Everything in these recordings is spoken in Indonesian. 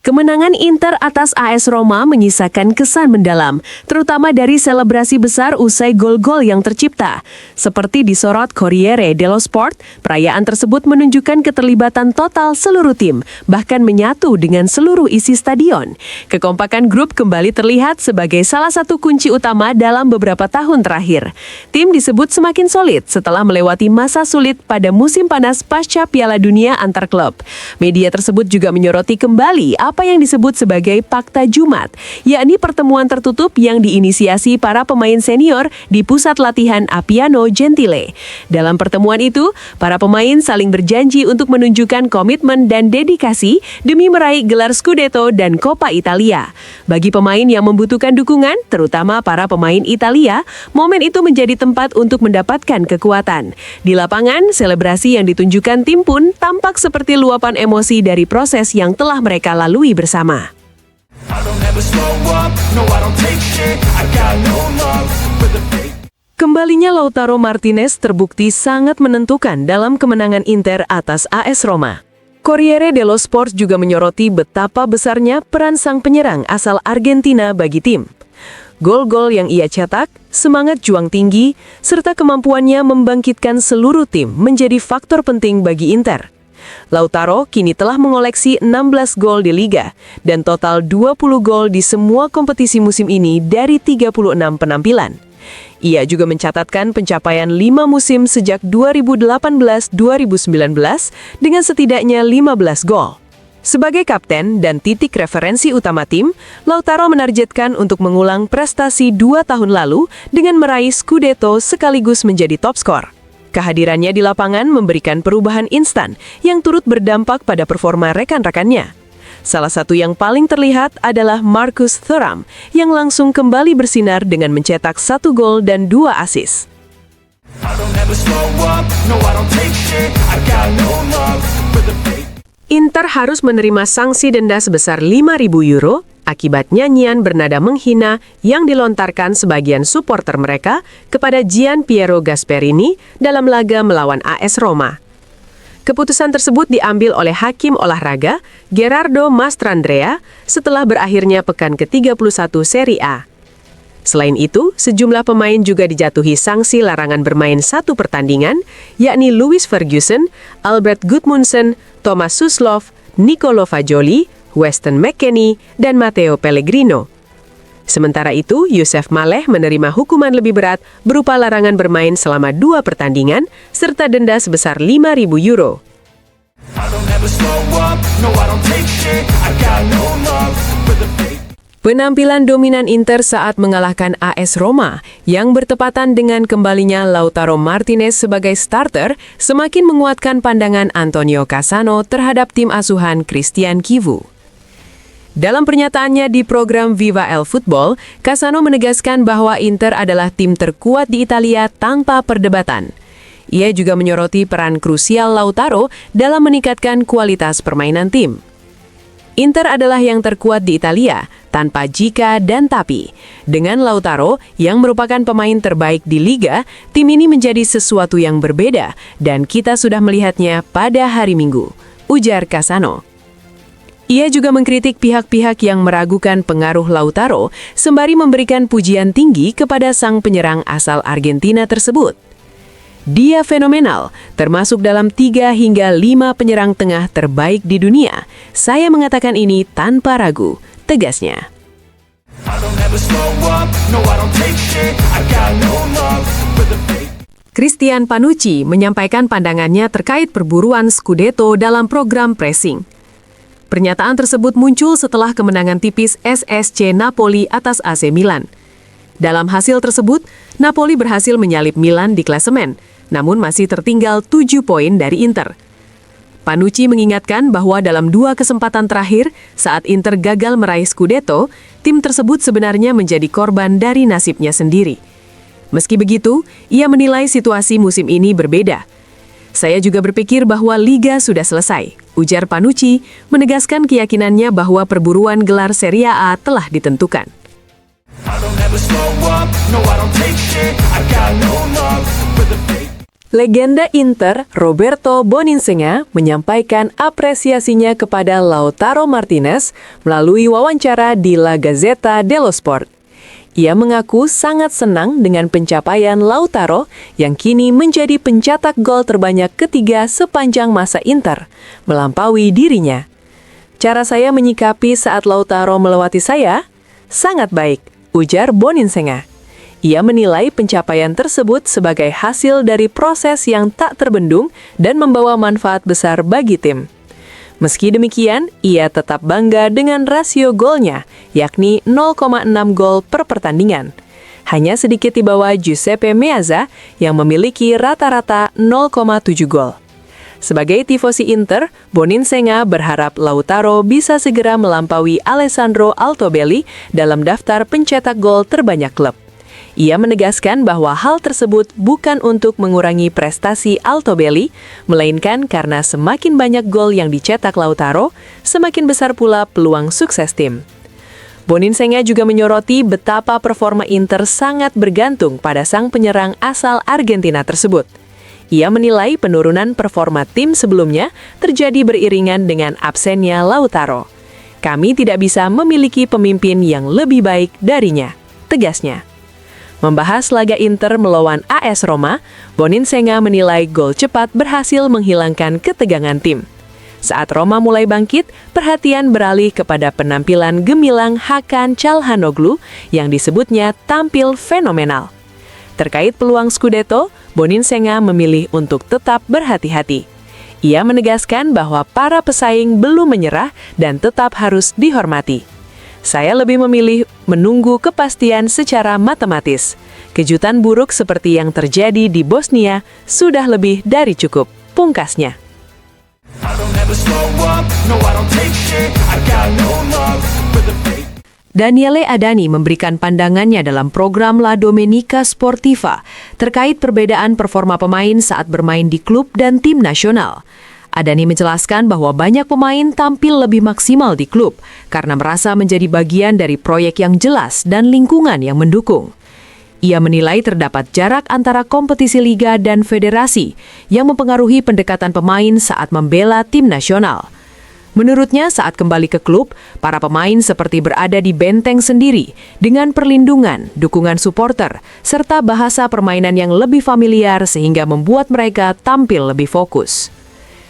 Kemenangan Inter atas AS Roma menyisakan kesan mendalam, terutama dari selebrasi besar usai gol-gol yang tercipta. Seperti disorot Corriere dello Sport, perayaan tersebut menunjukkan keterlibatan total seluruh tim, bahkan menyatu dengan seluruh isi stadion. Kekompakan grup kembali terlihat sebagai salah satu kunci utama dalam beberapa tahun terakhir. Tim disebut semakin solid setelah melewati masa sulit pada musim panas pasca Piala Dunia antar klub. Media tersebut juga menyoroti kembali apa yang disebut sebagai Fakta Jumat, yakni pertemuan tertutup yang diinisiasi para pemain senior di pusat latihan Appiano Gentile. Dalam pertemuan itu, para pemain saling berjanji untuk menunjukkan komitmen dan dedikasi demi meraih gelar Scudetto dan Coppa Italia. Bagi pemain yang membutuhkan dukungan, terutama para pemain Italia, momen itu menjadi tempat untuk mendapatkan kekuatan. Di lapangan, selebrasi yang ditunjukkan tim pun tampak seperti luapan emosi dari proses yang telah mereka lalui bersama. Kembalinya Lautaro Martinez terbukti sangat menentukan dalam kemenangan Inter atas AS Roma. Corriere dello Sport juga menyoroti betapa besarnya peran sang penyerang asal Argentina bagi tim. Gol-gol yang ia cetak, semangat juang tinggi, serta kemampuannya membangkitkan seluruh tim menjadi faktor penting bagi Inter. Lautaro kini telah mengoleksi 16 gol di Liga dan total 20 gol di semua kompetisi musim ini dari 36 penampilan. Ia juga mencatatkan pencapaian 5 musim sejak 2018-2019 dengan setidaknya 15 gol. Sebagai kapten dan titik referensi utama tim, Lautaro menargetkan untuk mengulang prestasi 2 tahun lalu dengan meraih Scudetto sekaligus menjadi top skor. Kehadirannya di lapangan memberikan perubahan instan yang turut berdampak pada performa rekan-rekannya. Salah satu yang paling terlihat adalah Marcus Thuram yang langsung kembali bersinar dengan mencetak 1 gol dan 2 assist. Inter harus menerima sanksi denda sebesar 5.000 euro akibat nyanyian bernada menghina yang dilontarkan sebagian supporter mereka kepada Gian Piero Gasperini dalam laga melawan AS Roma. Keputusan tersebut diambil oleh hakim olahraga Gerardo Mastrandrea setelah berakhirnya pekan ke-31 Serie A. Selain itu, sejumlah pemain juga dijatuhi sanksi larangan bermain 1 pertandingan, yakni Louis Ferguson, Albert Gudmundsson, Thomas Suslov, Nicolo Fagioli, Weston McKennie, dan Matteo Pellegrino. Sementara itu, Youssef Maleh menerima hukuman lebih berat berupa larangan bermain selama 2 pertandingan serta denda sebesar 5.000 euro. Penampilan dominan Inter saat mengalahkan AS Roma yang bertepatan dengan kembalinya Lautaro Martinez sebagai starter semakin menguatkan pandangan Antonio Cassano terhadap tim asuhan Christian Chivu. Dalam pernyataannya di program Viva el Football, Cassano menegaskan bahwa Inter adalah tim terkuat di Italia tanpa perdebatan. Ia juga menyoroti peran krusial Lautaro dalam meningkatkan kualitas permainan tim. Inter adalah yang terkuat di Italia, tanpa jika dan tapi. Dengan Lautaro, yang merupakan pemain terbaik di Liga, tim ini menjadi sesuatu yang berbeda, dan kita sudah melihatnya pada hari Minggu, ujar Cassano. Ia juga mengkritik pihak-pihak yang meragukan pengaruh Lautaro, sembari memberikan pujian tinggi kepada sang penyerang asal Argentina tersebut. Dia fenomenal, termasuk dalam 3 hingga 5 penyerang tengah terbaik di dunia. Saya mengatakan ini tanpa ragu, tegasnya. Christian Panucci menyampaikan pandangannya terkait perburuan Scudetto dalam program pressing. Pernyataan tersebut muncul setelah kemenangan tipis SSC Napoli atas AC Milan. Dalam hasil tersebut, Napoli berhasil menyalip Milan di klasemen, namun masih tertinggal 7 poin dari Inter. Panucci mengingatkan bahwa dalam 2 kesempatan terakhir saat Inter gagal meraih Scudetto, tim tersebut sebenarnya menjadi korban dari nasibnya sendiri. Meski begitu, ia menilai situasi musim ini berbeda. Saya juga berpikir bahwa Liga sudah selesai, ujar Panucci, menegaskan keyakinannya bahwa perburuan gelar Serie A telah ditentukan. Legenda Inter, Roberto Boninsenga, menyampaikan apresiasinya kepada Lautaro Martinez melalui wawancara di La Gazzetta dello Sport. Ia mengaku sangat senang dengan pencapaian Lautaro yang kini menjadi pencetak gol terbanyak ketiga sepanjang masa Inter, melampaui dirinya. Cara saya menyikapi saat Lautaro melewati saya? Sangat baik, ujar Boninsenga. Ia menilai pencapaian tersebut sebagai hasil dari proses yang tak terbendung dan membawa manfaat besar bagi tim. Meski demikian, ia tetap bangga dengan rasio golnya, yakni 0,6 gol per pertandingan. Hanya sedikit di bawah Giuseppe Meazza yang memiliki rata-rata 0,7 gol. Sebagai tifosi Inter, Boninsenga berharap Lautaro bisa segera melampaui Alessandro Altobelli dalam daftar pencetak gol terbanyak klub. Ia menegaskan bahwa hal tersebut bukan untuk mengurangi prestasi Altobelli, melainkan karena semakin banyak gol yang dicetak Lautaro, semakin besar pula peluang sukses tim. Boninsenga juga menyoroti betapa performa Inter sangat bergantung pada sang penyerang asal Argentina tersebut. Ia menilai penurunan performa tim sebelumnya terjadi beriringan dengan absennya Lautaro. Kami tidak bisa memiliki pemimpin yang lebih baik darinya, tegasnya. Membahas laga Inter melawan AS Roma, Boninsenga menilai gol cepat berhasil menghilangkan ketegangan tim. Saat Roma mulai bangkit, perhatian beralih kepada penampilan gemilang Hakan Çalhanoğlu yang disebutnya tampil fenomenal. Terkait peluang Scudetto, Boninsenga memilih untuk tetap berhati-hati. Ia menegaskan bahwa para pesaing belum menyerah dan tetap harus dihormati. Saya lebih memilih menunggu kepastian secara matematis. Kejutan buruk seperti yang terjadi di Bosnia sudah lebih dari cukup, pungkasnya. Daniele Adani memberikan pandangannya dalam program La Domenica Sportiva terkait perbedaan performa pemain saat bermain di klub dan tim nasional. Adani menjelaskan bahwa banyak pemain tampil lebih maksimal di klub karena merasa menjadi bagian dari proyek yang jelas dan lingkungan yang mendukung. Ia menilai terdapat jarak antara kompetisi liga dan federasi yang mempengaruhi pendekatan pemain saat membela tim nasional. Menurutnya, saat kembali ke klub, para pemain seperti berada di benteng sendiri dengan perlindungan, dukungan supporter, serta bahasa permainan yang lebih familiar sehingga membuat mereka tampil lebih fokus.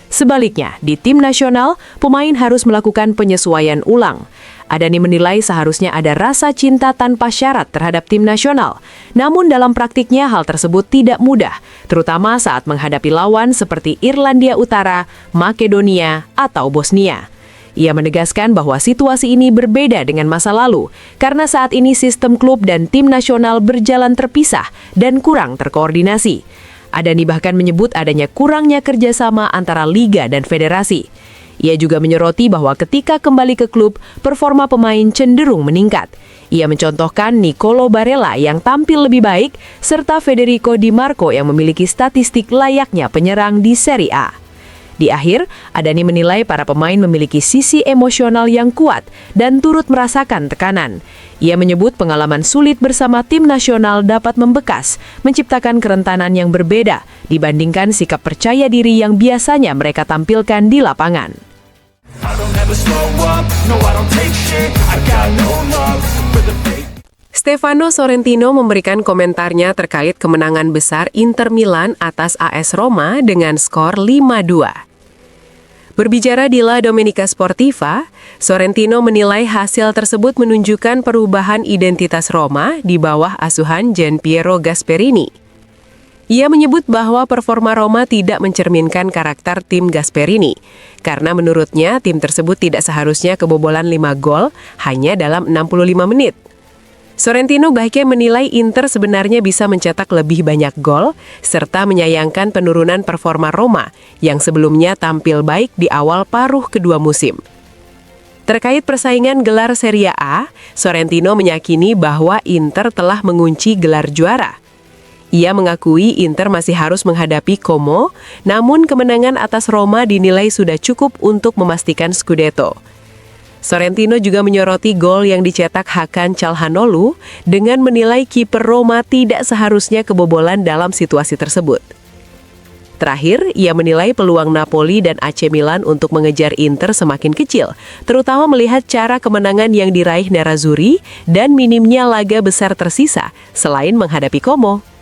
Sebaliknya, di tim nasional, pemain harus melakukan penyesuaian ulang. Adani menilai seharusnya ada rasa cinta tanpa syarat terhadap tim nasional. Namun dalam praktiknya hal tersebut tidak mudah, terutama saat menghadapi lawan seperti Irlandia Utara, Makedonia, atau Bosnia. Ia menegaskan bahwa situasi ini berbeda dengan masa lalu, karena saat ini sistem klub dan tim nasional berjalan terpisah dan kurang terkoordinasi. Adani bahkan menyebut adanya kurangnya kerjasama antara liga dan federasi. Ia juga menyoroti bahwa ketika kembali ke klub, performa pemain cenderung meningkat. Ia mencontohkan Nicolo Barella yang tampil lebih baik, serta Federico Di Marco yang memiliki statistik layaknya penyerang di Serie A. Di akhir, Adani menilai para pemain memiliki sisi emosional yang kuat dan turut merasakan tekanan. Ia menyebut pengalaman sulit bersama tim nasional dapat membekas, menciptakan kerentanan yang berbeda dibandingkan sikap percaya diri yang biasanya mereka tampilkan di lapangan. Stefano Sorrentino memberikan komentarnya terkait kemenangan besar Inter Milan atas AS Roma dengan skor 5-2. Berbicara di La Domenica Sportiva, Sorrentino menilai hasil tersebut menunjukkan perubahan identitas Roma di bawah asuhan Gianpiero Gasperini. Ia menyebut bahwa performa Roma tidak mencerminkan karakter tim Gasperini, karena menurutnya tim tersebut tidak seharusnya kebobolan 5 gol hanya dalam 65 menit. Sorrentino bahkan menilai Inter sebenarnya bisa mencetak lebih banyak gol, serta menyayangkan penurunan performa Roma yang sebelumnya tampil baik di awal paruh kedua musim. Terkait persaingan gelar Serie A, Sorrentino meyakini bahwa Inter telah mengunci gelar juara. Ia mengakui Inter masih harus menghadapi Como, namun kemenangan atas Roma dinilai sudah cukup untuk memastikan Scudetto. Sorrentino juga menyoroti gol yang dicetak Hakan Çalhanoğlu dengan menilai kiper Roma tidak seharusnya kebobolan dalam situasi tersebut. Terakhir, ia menilai peluang Napoli dan AC Milan untuk mengejar Inter semakin kecil, terutama melihat cara kemenangan yang diraih Nerazzurri dan minimnya laga besar tersisa selain menghadapi Como.